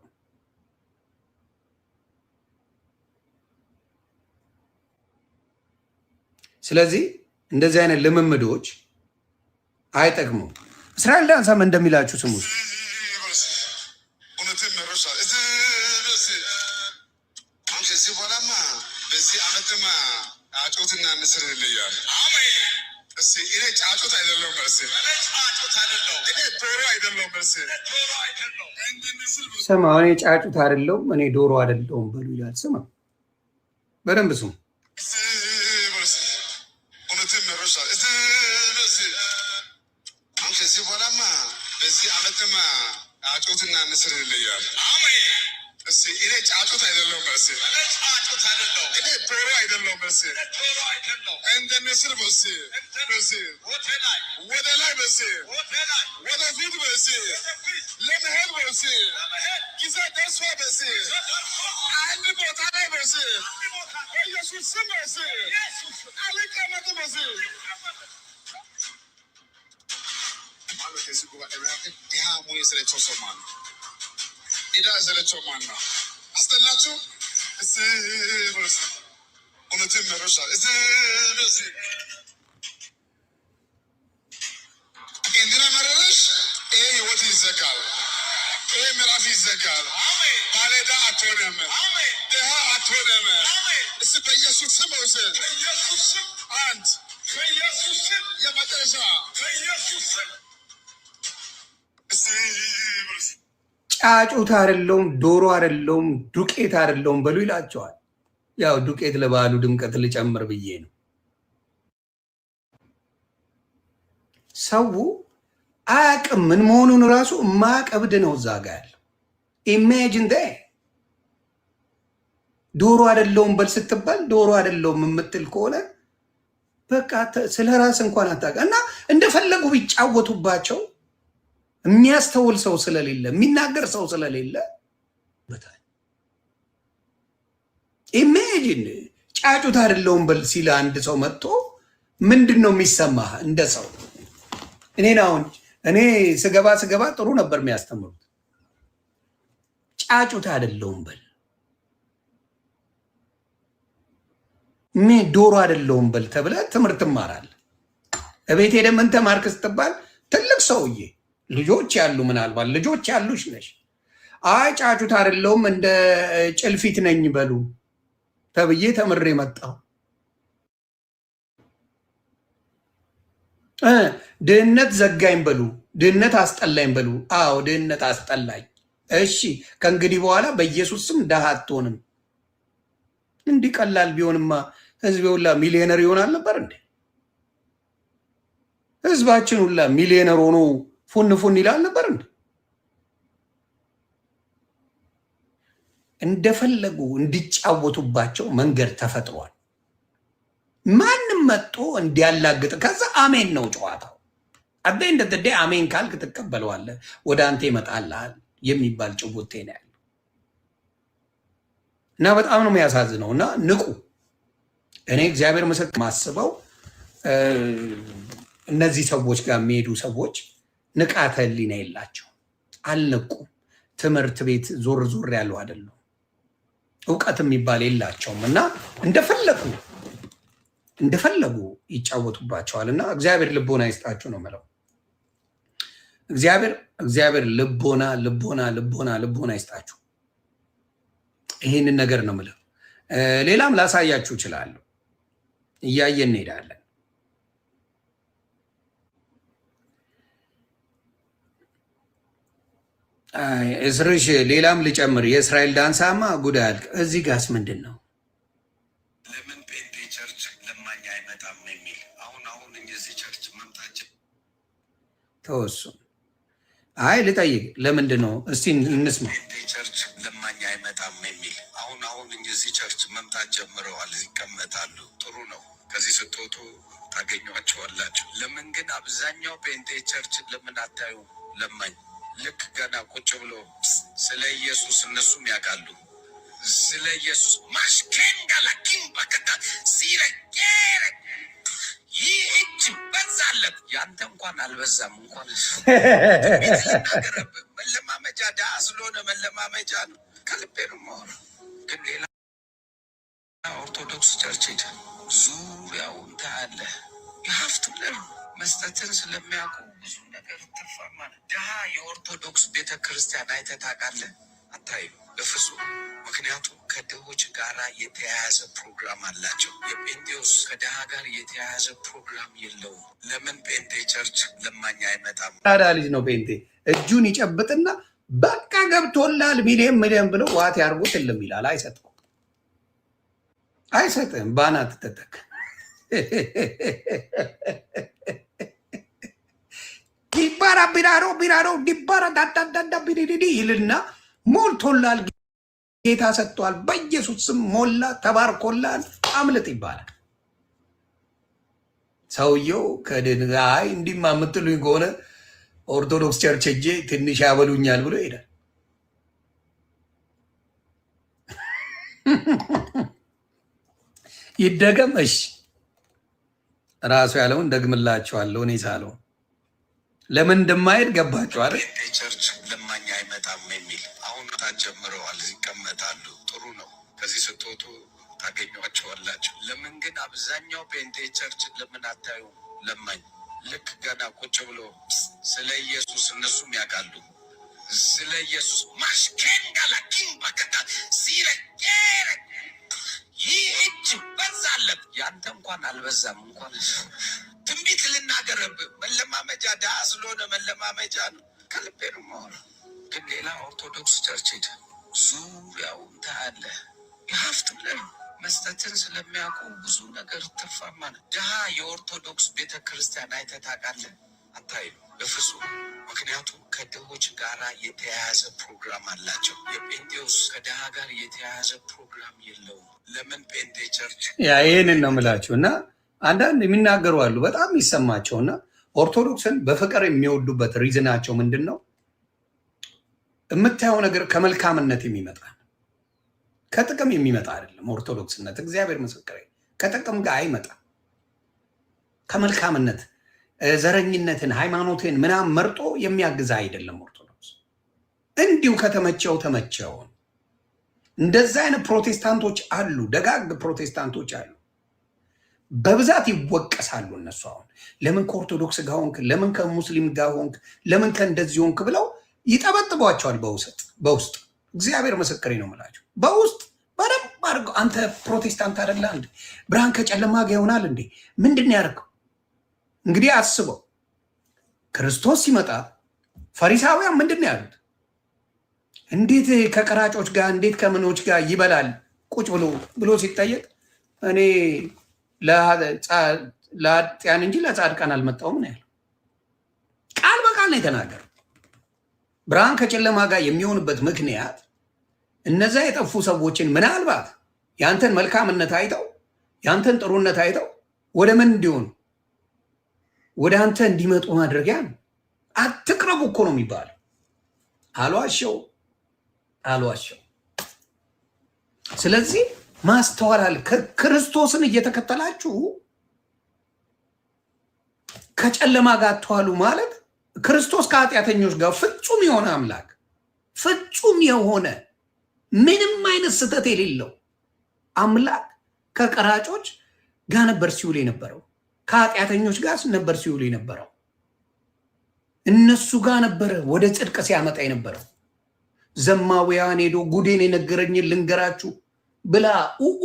ስለዚህ እንደዚህ አይነት ልምምዶች አይጠቅሙም። እስራኤል ዳንሳም እንደሚላችሁ ስሙ። በዚህ ዓመትማ ጫጩትና ንስር ይለያል። እኔ ጫጩት አይደለሁም፣ እኔ ዶሮ አይደለሁም። ስማ፣ እኔ ጫጩት አይደለሁም፣ እኔ ዶሮ አይደለሁም በሉ ይላል። ስማ፣ በደንብ ስሙ። ከዚህ በኋላማ በዚህ ዓመትማ ጫጩትና ንስር ይለያል። እኔ ጫጩት አይደለሁም፣ እኔ ዶሮ አይደለሁም። እንደ ንስር ወደ ላይ ወደፊት ለመሄድ ጊዜ ደርሷ አንድ ቦታ ላይ ኢየሱስ ስም አልቀመጥም። ከዚህ ጉባኤ መካከል ድሃ ሞኝ የሰለቸው ሰው ማን ነው? ኢዳ የሰለቸው ማን ነው? አስተላችሁ እውነትን መረሻል እንድነ መረረሽ ይሄ ህይወት ይዘጋ ይዘጋል። ባለዕዳ አትሆንም። ድሃ አትሆንም። እስቲ በኢየሱስ ስም ውሰድ። በኢየሱስ ስም አንድ በኢየሱስ ስም የመጨረሻ በኢየሱስ ስም ጫጩት አይደለሁም፣ ዶሮ አይደለሁም፣ ዱቄት አይደለሁም በሉ ይላቸዋል። ያው ዱቄት ለበዓሉ ድምቀት ልጨምር ብዬ ነው። ሰው አያውቅም ምን መሆኑን ራሱ ማቀብድ ነው። እዛ ጋ ያለው ኢሜጂን ዶሮ አይደለሁም በል ስትባል ዶሮ አይደለሁም የምትል ከሆነ በቃ ስለ ራስ እንኳን አታውቅም። እና እንደፈለጉ ቢጫወቱባቸው የሚያስተውል ሰው ስለሌለ የሚናገር ሰው ስለሌለ ኢሜጂን ጫጩት አይደለሁም በል ሲል አንድ ሰው መጥቶ ምንድን ነው የሚሰማህ? እንደ ሰው እኔ ስገባ ጥሩ ነበር የሚያስተምሩት። ጫጩት አይደለሁም በል ዶሮ አይደለሁም በል ተብለህ ትምህርት ትማራለህ። እቤት ሄደህ ምን ተማርክ ስትባል ትልቅ ሰውዬ ልጆች ያሉ ምናልባት ልጆች ያሉሽ ነሽ። አይ ጫጩት አይደለሁም እንደ ጭልፊት ነኝ በሉ ተብዬ ተምሬ መጣሁ። ድህነት ዘጋኝ በሉ፣ ድህነት አስጠላኝ በሉ። አዎ ድህነት አስጠላኝ። እሺ ከእንግዲህ በኋላ በኢየሱስ ስም ደሃ አትሆንም። እንዲህ ቀላል ቢሆንማ ህዝቤ ሁላ ሚሊዮነር ይሆናል ነበር እንዴ? ህዝባችን ሁላ ሚሊዮነር ሆኖ ፉን ይላል ነበር እንዴ? እንደፈለጉ እንዲጫወቱባቸው መንገድ ተፈጥሯል። ማንም መጥቶ እንዲያላግጥ ከዛ አሜን ነው ጨዋታው። አደይ እንደተደ አሜን ካልክ ትቀበለዋለህ፣ ወደ አንተ ይመጣልሃል የሚባል ጭውቴ ነው ያለው። እና በጣም ነው የሚያሳዝነው። እና ንቁ። እኔ እግዚአብሔር ምስክር ማስበው እነዚህ ሰዎች ጋር የሚሄዱ ሰዎች ንቃተ ህሊና የላቸው፣ አልነቁም። ትምህርት ቤት ዞር ያሉ አይደለም፣ እውቀት የሚባል የላቸውም። እና እንደፈለጉ ይጫወቱባቸዋል። እና እግዚአብሔር ልቦና ይስጣችሁ ነው የምለው። እግዚአብሔር ልቦና ይስጣችሁ። ይህንን ነገር ነው የምለው። ሌላም ላሳያችሁ እችላለሁ። እያየን እንሄዳለን። እስርሽ ሌላም ልጨምር። የእስራኤል ዳንሳማ ጉዳይ አልክ። እዚህ ጋስ ምንድን ነው? ለምን ጴንጤ ቸርች ለማኝ አይመጣም የሚል አሁን እዚህ ቸርች መምጣችን ተወሱ። አይ ልጠይቅ፣ ለምንድን ነው እስቲ እንስማ። ጴንጤ ቸርች ለማኝ አይመጣም የሚል አሁን እዚህ ቸርች መምጣት ጀምረዋል። ይቀመጣሉ። ጥሩ ነው። ከዚህ ስትወጡ ታገኟቸዋላችሁ። ለምን ግን አብዛኛው ጴንጤ ቸርች ለምን አታዩ? ለማኝ ልክ ገና ቁጭ ብሎ ስለ ኢየሱስ እነሱም ያውቃሉ። ስለ ኢየሱስ ማሽከንጋላኪም በከታ ሲረቄረ ይህች በዛለት ያንተ እንኳን አልበዛም። እንኳን መለማመጃ ዳ ስለሆነ መለማመጃ ነው። ከልቤ ነው መሆኑ። ግን ሌላ ኦርቶዶክስ ቸርች ሄደ ዙሪያውን ታያለ። የሀፍቱ መስጠትን ስለሚያውቁ ብዙ ነገር ትርፋማ ነው። ድሃ የኦርቶዶክስ ቤተክርስቲያን አይተህ ታውቃለህ? አታይም በፍጹም። ምክንያቱም ከድሆች ጋር የተያያዘ ፕሮግራም አላቸው። የጴንጤውስ ከድሃ ጋር የተያያዘ ፕሮግራም የለውም። ለምን ጴንጤ ቸርች ለማኝ አይመጣም? ታዲያ ልጅ ነው ጴንጤ እጁን ይጨብጥና በቃ ገብቶላል ሚሊየን ብለው ዋት ያርጉት የለም ይላል። አይሰጥም ባናት ተተክ ዲባራ ቢራሮ ዲባራ ዳዳዳዳ ቢዲዲ ይልና ሞልቶላል፣ ጌታ ሰጥቷል፣ በኢየሱስ ስም ሞላ፣ ተባርኮላል፣ አምልጥ ይባላል። ሰውየው ከድንጋይ እንዲማ የምትሉኝ ከሆነ ኦርቶዶክስ ቸርች ሄጄ ትንሽ ያበሉኛል ብሎ ይሄዳል። ይደገም። እሺ ራሱ ያለውን ደግምላቸዋለሁ። እኔ ሳለው ለምን እንደማይሄድ ገባቸው አይደል? ቸርች ለማኝ አይመጣም የሚል አሁን ጀምረዋል። ይቀመጣሉ። ጥሩ ነው። ከዚህ ስትወጡ ታገኟቸዋላችሁ። ለምን ግን አብዛኛው ጴንጤ ቸርች ለምን አታዩ? ለማኝ ልክ ገና ቁጭ ብሎ ስለ ኢየሱስ እነሱም ያውቃሉ። ስለ ኢየሱስ ማሽከንዳላ ኪምባከታ ሲረቄረ ይህች በዛለት ያንተ እንኳን አልበዛም። እንኳን ትንቢት ልናገር መለማመጃ ዳ ስለሆነ መለማመጃ ነው። ከልቤ ነው የማወራው። ግን ሌላ ኦርቶዶክስ ቸርች ሄደ ዙሪያውን ታያለህ። የሀፍት ብለን መስጠትን ስለሚያውቁ ብዙ ነገር ትርፋማ ነው። ድሃ የኦርቶዶክስ ቤተክርስቲያን አይተህ ታውቃለህ? አታይም በፍጹም። ምክንያቱም ከድሆች ጋር የተያያዘ ፕሮግራም አላቸው። የጴንጤውስ ከድሃ ጋር የተያያዘ ፕሮግራም የለውም። ለምን ጴንጤ ቸርች ይህንን ነው የምላችሁ። እና አንዳንድ የሚናገሩ አሉ በጣም የሚሰማቸውና ኦርቶዶክስን በፍቅር የሚወዱበት ሪዝናቸው ምንድን ነው? የምታየው ነገር ከመልካምነት የሚመጣ ከጥቅም የሚመጣ አይደለም። ኦርቶዶክስነት እግዚአብሔር ምስክሬ ከጥቅም ጋር አይመጣም። ከመልካምነት ዘረኝነትን፣ ሃይማኖትን ምናምን መርጦ የሚያግዛ አይደለም። ኦርቶዶክስ እንዲሁ ከተመቸው ተመቸውን። እንደዛ አይነት ፕሮቴስታንቶች አሉ፣ ደጋግ ፕሮቴስታንቶች አሉ። በብዛት ይወቀሳሉ። እነሱ አሁን ለምን ከኦርቶዶክስ ጋር ሆንክ፣ ለምን ከሙስሊም ጋር ሆንክ፣ ለምን ከእንደዚህ ሆንክ ብለው ይጠበጥቧቸዋል በውስጥ። እግዚአብሔር ምስክሬ ነው የምላቸው። በውስጥ በደንብ አድርገው አንተ ፕሮቴስታንት አይደለ እንዴ? ብርሃን ከጨለማ ጋር ይሆናል እንዴ? ምንድን ያደርገው? እንግዲህ አስበው፣ ክርስቶስ ሲመጣ ፈሪሳውያን ምንድን ያሉት? እንዴት ከቀራጮች ጋር እንዴት ከምኖች ጋር ይበላል ቁጭ ብሎ ሲጠየቅ እኔ ለኃጥአን እንጂ ለጻድቃን አልመጣሁም ነው ያለው። ቃል በቃል ነው የተናገረው። ብርሃን ከጨለማ ጋር የሚሆንበት ምክንያት እነዛ የጠፉ ሰዎችን ምናልባት ያንተን መልካምነት አይተው ያንተን ጥሩነት አይተው ወደ ምን እንዲሆኑ ወደ አንተ እንዲመጡ ማድረጊያ ነው። አትቅረቡ እኮ ነው የሚባለው። አልዋሸው። ስለዚህ ማስተዋል ክርስቶስን እየተከተላችሁ ከጨለማ ጋር አትዋሉ ማለት ክርስቶስ ከኃጢአተኞች ጋር ፍጹም የሆነ አምላክ ፍጹም የሆነ ምንም አይነት ስህተት የሌለው አምላክ ከቀራጮች ጋር ነበር ሲውል የነበረው። ከኃጢአተኞች ጋር ነበር ሲውል የነበረው። እነሱ ጋር ነበረ ወደ ጽድቅ ሲያመጣ የነበረው። ዘማዊያን ሄዶ ጉዴን የነገረኝን ልንገራችሁ ብላ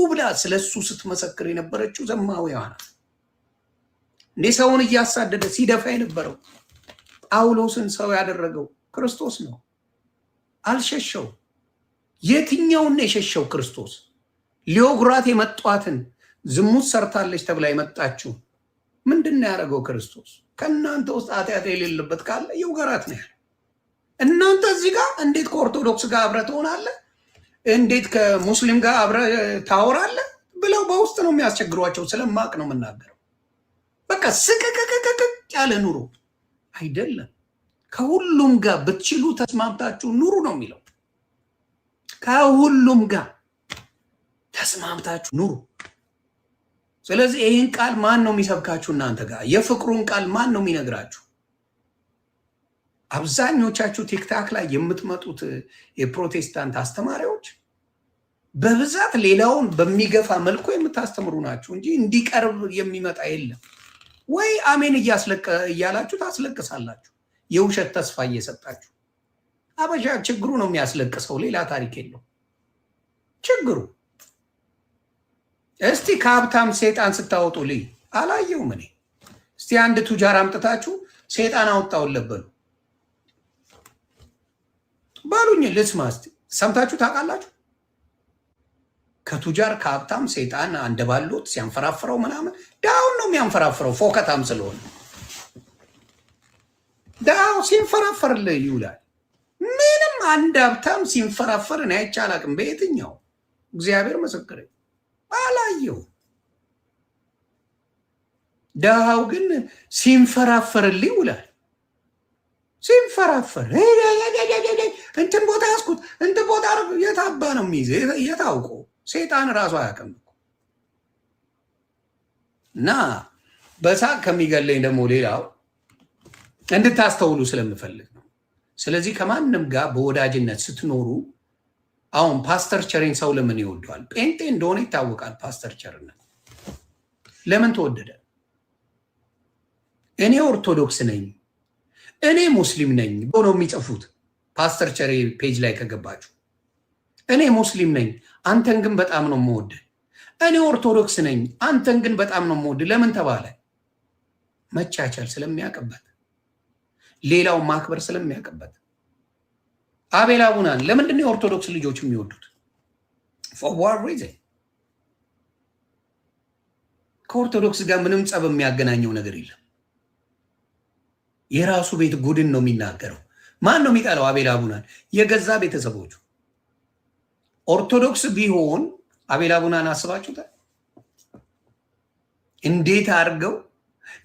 ብላ ስለሱ ስትመሰክር የነበረችው ዘማዊያን እንዴ ሰውን እያሳደደ ሲደፋ የነበረው ጳውሎስን ሰው ያደረገው ክርስቶስ ነው። አልሸሸው። የትኛውን የሸሸው ክርስቶስ? ሊወግሯት የመጧትን ዝሙት ሰርታለች ተብላ የመጣችው ምንድን ነው ያደረገው ክርስቶስ? ከእናንተ ውስጥ ኃጢአት የሌለበት ካለ ይውገራት ነው ያለው። እናንተ እዚህ ጋር እንዴት ከኦርቶዶክስ ጋር አብረህ ትሆናለህ? እንዴት ከሙስሊም ጋር አብረህ ታወራለህ ብለው በውስጥ ነው የሚያስቸግሯቸው። ስለማቅ ነው የምናገረው። በቃ ስቅቅቅቅቅ ያለ ኑሮ አይደለም። ከሁሉም ጋር ብትችሉ ተስማምታችሁ ኑሩ ነው የሚለው። ከሁሉም ጋር ተስማምታችሁ ኑሩ። ስለዚህ ይህን ቃል ማን ነው የሚሰብካችሁ? እናንተ ጋር የፍቅሩን ቃል ማን ነው የሚነግራችሁ? አብዛኞቻችሁ ቲክታክ ላይ የምትመጡት የፕሮቴስታንት አስተማሪዎች በብዛት ሌላውን በሚገፋ መልኩ የምታስተምሩ ናችሁ እንጂ እንዲቀርብ የሚመጣ የለም። ወይ አሜን እያላችሁ ታስለቅሳላችሁ፣ የውሸት ተስፋ እየሰጣችሁ። አበሻ ችግሩ ነው የሚያስለቅሰው፣ ሌላ ታሪክ የለው ችግሩ። እስቲ ከሀብታም ሴጣን ስታወጡ ልይ አላየውም እኔ። እስቲ አንድ ቱጃር አምጥታችሁ ሴጣን አወጣውለት በሉኝ ልስማ እስቲ። ሰምታችሁ ታውቃላችሁ? ከቱጃር ከሀብታም ሴጣን አንደባሎት ሲያንፈራፍረው ምናምን። ዳውን ነው የሚያንፈራፍረው ፎከታም ስለሆነ ዳው ሲንፈራፈርልህ ይውላል። ምንም አንድ ሀብታም ሲንፈራፈር እኔ አይቼ አላውቅም። በየትኛው እግዚአብሔር ምስክሬ አላየው። ዳው ግን ሲንፈራፈርልህ ይውላል። ሲንፈራፈር እንትን ቦታ ያስኩት እንትን ቦታ የታባ ነው የሚይዘ የታውቆ ሴጣን ራሱ አያውቅም እና በሳቅ ከሚገለኝ ደግሞ ሌላው እንድታስተውሉ ስለምፈልግ ነው። ስለዚህ ከማንም ጋር በወዳጅነት ስትኖሩ፣ አሁን ፓስተር ቸሬን ሰው ለምን ይወደዋል? ጴንጤ እንደሆነ ይታወቃል። ፓስተር ቸርነት ለምን ተወደደ? እኔ ኦርቶዶክስ ነኝ፣ እኔ ሙስሊም ነኝ ብሎ ነው የሚጽፉት። ፓስተር ቸሬ ፔጅ ላይ ከገባችሁ እኔ ሙስሊም ነኝ አንተን ግን በጣም ነው የምወድህ፣ እኔ ኦርቶዶክስ ነኝ አንተን ግን በጣም ነው የምወድህ ለምን ተባለ? መቻቻል ስለሚያቀበት፣ ሌላው ማክበር ስለሚያቀበት። አቤል አቡናን ለምንድን ነው የኦርቶዶክስ ልጆች የሚወዱት? for what reason? ከኦርቶዶክስ ጋር ምንም ጸብ የሚያገናኘው ነገር የለም። የራሱ ቤት ጉድን ነው የሚናገረው። ማን ነው የሚጠላው አቤል አቡናን? የገዛ ቤተሰቦቹ። ኦርቶዶክስ ቢሆን አቤል አቡናን አስባችሁታል? እንዴት አድርገው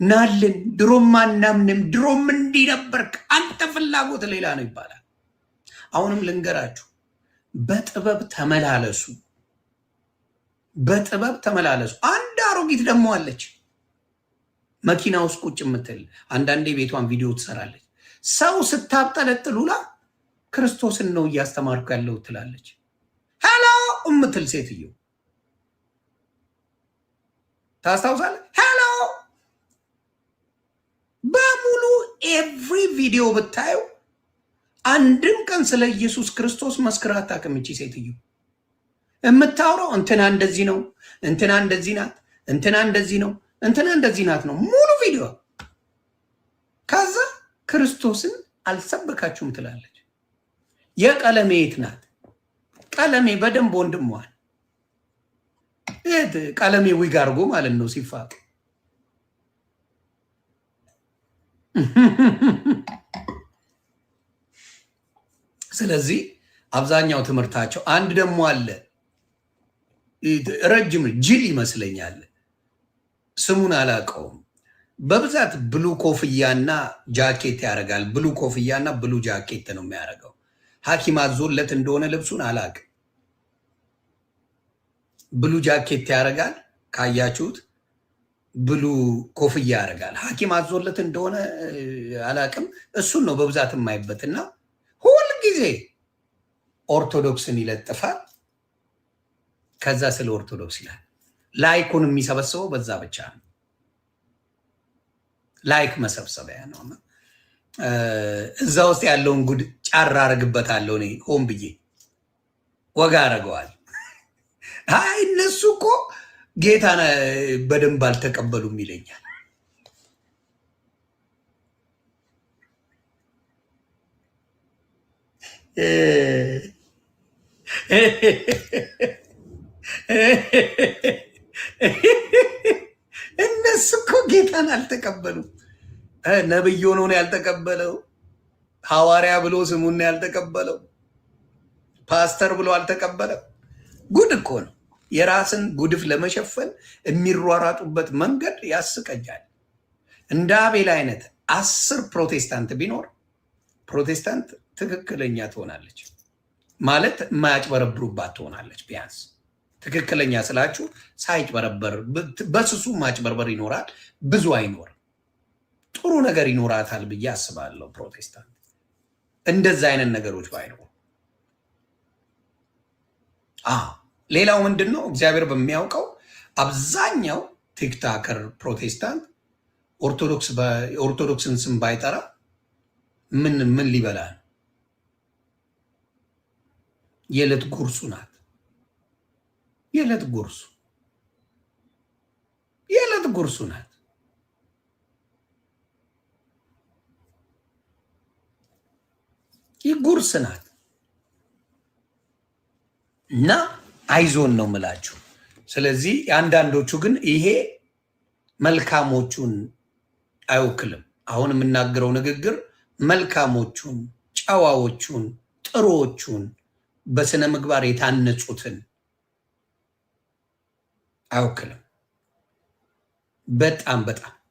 ናልን፣ ድሮም አናምንም፣ ድሮም እንዲህ ነበርክ፣ አንተ ፍላጎት ሌላ ነው ይባላል። አሁንም ልንገራችሁ፣ በጥበብ ተመላለሱ፣ በጥበብ ተመላለሱ። አንድ አሮጊት ደግሞ አለች መኪና ውስጥ ቁጭ የምትል አንዳንዴ ቤቷን ቪዲዮ ትሰራለች። ሰው ስታብጠለጥሉላ ክርስቶስን ነው እያስተማርኩ ያለው ትላለች። ሄሎ እምትል ሴትዮ ታስታውሳለህ? ሄሎ በሙሉ ኤቭሪ ቪዲዮ ብታዩ አንድም ቀን ስለ ኢየሱስ ክርስቶስ መስክራ አታውቅም። እቺ ሴትዮ የምታወራው እንትና እንደዚህ ነው፣ እንትና እንደዚህ ናት፣ እንትና እንደዚህ ነው፣ እንትና እንደዚህ ናት ነው ሙሉ ቪዲዮ። ከዛ ክርስቶስን አልሰበካችሁም ትላለች። የቀለሜ የት ናት? ቀለሜ በደንብ ወንድሟል። ቀለሜ ዊግ አድርጎ ማለት ነው ሲፋቅ። ስለዚህ አብዛኛው ትምህርታቸው አንድ ደግሞ አለ ረጅም ጅል ይመስለኛል፣ ስሙን አላውቀውም። በብዛት ብሉ ኮፍያና ጃኬት ያደርጋል። ብሉ ኮፍያና ብሉ ጃኬት ነው የሚያደርገው። ሐኪም አዞለት እንደሆነ ልብሱን አላውቅም። ብሉ ጃኬት ያደርጋል፣ ካያችሁት ብሉ ኮፍያ ያደርጋል። ሐኪም አዞለት እንደሆነ አላውቅም። እሱን ነው በብዛት የማይበትና ሁልጊዜ ኦርቶዶክስን ይለጥፋል። ከዛ ስለ ኦርቶዶክስ ይላል። ላይኩን የሚሰበስበው በዛ ብቻ ነው። ላይክ መሰብሰቢያ ነው። እዛ ውስጥ ያለውን ጉድ ጫራ አረግበታለሁ እኔ ሆን ብዬ ወጋ አረገዋል። አይ እነሱ እኮ ጌታን በደንብ አልተቀበሉም ይለኛል። እነሱ እኮ ጌታን አልተቀበሉም። ነብይ ሆኖ ነው ያልተቀበለው። ሐዋርያ ብሎ ስሙን ያልተቀበለው። ፓስተር ብሎ አልተቀበለው። ጉድ እኮ ነው። የራስን ጉድፍ ለመሸፈን የሚሯራጡበት መንገድ ያስቀኛል። እንደ አቤል አይነት 10 ፕሮቴስታንት ቢኖር ፕሮቴስታንት ትክክለኛ ትሆናለች ማለት የማያጭበረብሩባት ትሆናለች። ቢያንስ ትክክለኛ ስላችሁ ሳይጭበረበር በስሱ ማጭበርበር ይኖራል፣ ብዙ አይኖርም። ጥሩ ነገር ይኖራታል ብዬ አስባለሁ። ፕሮቴስታንት እንደዛ አይነት ነገሮች ባይኖሩ። ሌላው ምንድን ነው? እግዚአብሔር በሚያውቀው አብዛኛው ቲክታከር ፕሮቴስታንት ኦርቶዶክስን ስም ባይጠራ ምን ሊበላ ነው? የዕለት ጉርሱ ናት። የዕለት ጉርሱ ናት። ይህ ጉርስ ናት። እና አይዞን ነው ምላችሁ። ስለዚህ የአንዳንዶቹ ግን ይሄ መልካሞቹን አይወክልም። አሁን የምናገረው ንግግር መልካሞቹን፣ ጨዋዎቹን፣ ጥሩዎቹን በስነ ምግባር የታነጹትን አይወክልም። በጣም